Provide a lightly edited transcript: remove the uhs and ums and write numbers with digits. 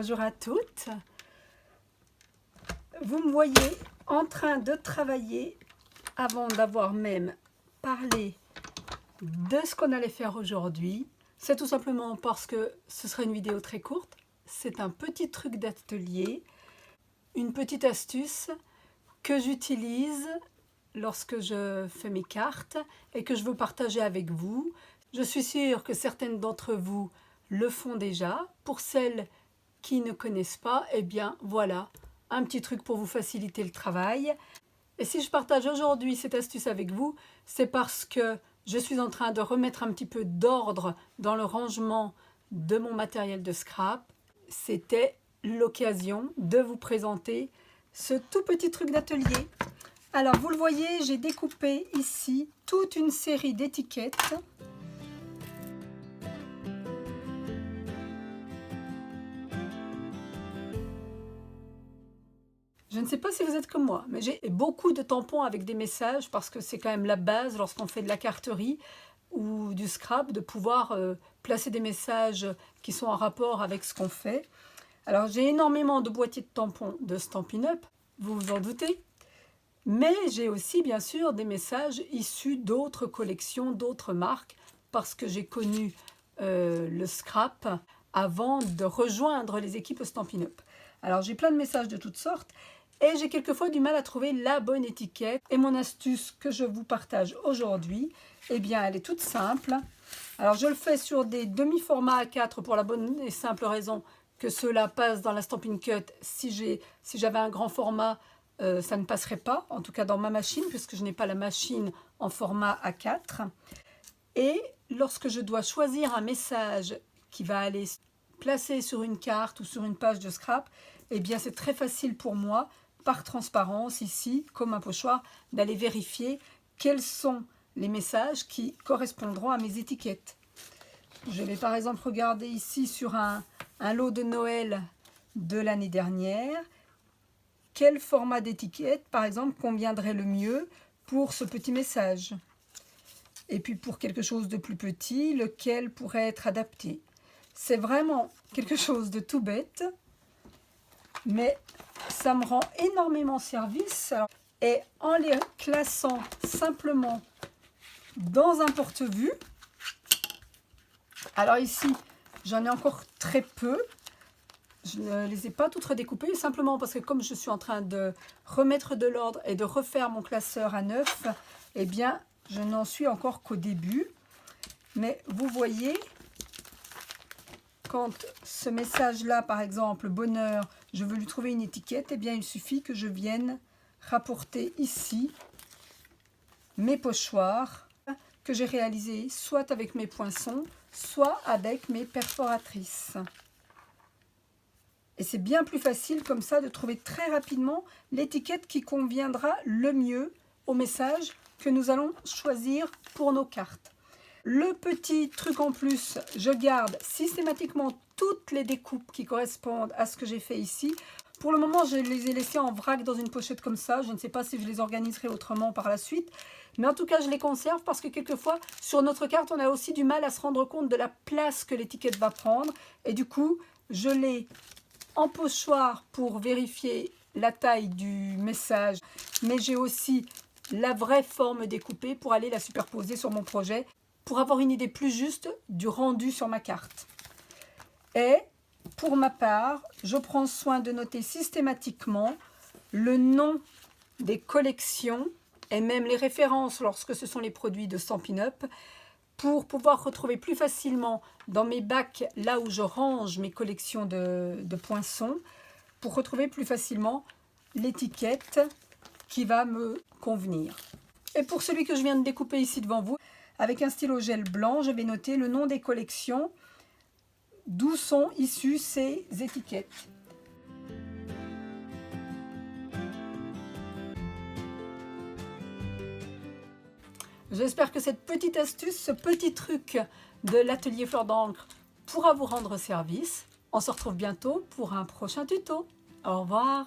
Bonjour à toutes. Vous me voyez en train de travailler avant d'avoir même parlé de ce qu'on allait faire aujourd'hui. C'est tout simplement parce que ce sera une vidéo très courte. C'est un petit truc d'atelier, une petite astuce que j'utilise lorsque je fais mes cartes et que je veux partager avec vous. Je suis sûre que certaines d'entre vous le font déjà. Pour celles qui ne connaissent pas, eh bien voilà, un petit truc pour vous faciliter le travail. Et si je partage aujourd'hui cette astuce avec vous, c'est parce que je suis en train de remettre un petit peu d'ordre dans le rangement de mon matériel de scrap. C'était l'occasion de vous présenter ce tout petit truc d'atelier. Alors vous le voyez, j'ai découpé ici toute une série d'étiquettes. Je ne sais pas si vous êtes comme moi, mais j'ai beaucoup de tampons avec des messages parce que c'est quand même la base lorsqu'on fait de la carterie ou du scrap, de pouvoir placer des messages qui sont en rapport avec ce qu'on fait. Alors j'ai énormément de boîtiers de tampons de Stampin' Up, vous vous en doutez, mais j'ai aussi bien sûr des messages issus d'autres collections, d'autres marques, parce que j'ai connu le scrap avant de rejoindre les équipes Stampin' Up. Alors j'ai plein de messages de toutes sortes. Et j'ai quelquefois du mal à trouver la bonne étiquette. Et mon astuce que je vous partage aujourd'hui, eh bien, elle est toute simple. Alors, je le fais sur des demi-formats A4 pour la bonne et simple raison que cela passe dans la Stampin' Cut. Si j'avais un grand format, ça ne passerait pas, en tout cas dans ma machine, puisque je n'ai pas la machine en format A4. Et lorsque je dois choisir un message qui va aller placer sur une carte ou sur une page de scrap, eh bien, c'est très facile pour moi, par transparence ici, comme un pochoir, d'aller vérifier quels sont les messages qui correspondront à mes étiquettes. Je vais par exemple regarder ici sur un lot de Noël de l'année dernière, quel format d'étiquette, par exemple, conviendrait le mieux pour ce petit message. Et puis pour quelque chose de plus petit, lequel pourrait être adapté. C'est vraiment quelque chose de tout bête, mais ça me rend énormément service. Et en les classant simplement dans un porte-vue, alors ici, j'en ai encore très peu. Je ne les ai pas toutes redécoupées, simplement parce que comme je suis en train de remettre de l'ordre et de refaire mon classeur à neuf, eh bien, je n'en suis encore qu'au début. Mais vous voyez, quand ce message-là, par exemple, bonheur, je veux lui trouver une étiquette, eh bien, il suffit que je vienne rapporter ici mes pochoirs que j'ai réalisés soit avec mes poinçons, soit avec mes perforatrices. Et c'est bien plus facile comme ça de trouver très rapidement l'étiquette qui conviendra le mieux au message que nous allons choisir pour nos cartes. Le petit truc en plus, je garde systématiquement toutes les découpes qui correspondent à ce que j'ai fait ici. Pour le moment, je les ai laissées en vrac dans une pochette comme ça. Je ne sais pas si je les organiserai autrement par la suite. Mais en tout cas, je les conserve parce que quelquefois, sur notre carte, on a aussi du mal à se rendre compte de la place que l'étiquette va prendre. Et du coup, je l'ai en pochoir pour vérifier la taille du message. Mais j'ai aussi la vraie forme découpée pour aller la superposer sur mon projet, pour avoir une idée plus juste du rendu sur ma carte. Et pour ma part, je prends soin de noter systématiquement le nom des collections et même les références lorsque ce sont les produits de Stampin' Up pour pouvoir retrouver plus facilement dans mes bacs, là où je range mes collections de poinçons, pour retrouver plus facilement l'étiquette qui va me convenir. Et pour celui que je viens de découper ici devant vous, avec un stylo gel blanc, je vais noter le nom des collections, d'où sont issues ces étiquettes. J'espère que cette petite astuce, ce petit truc de l'atelier fleur d'encre pourra vous rendre service. On se retrouve bientôt pour un prochain tuto. Au revoir.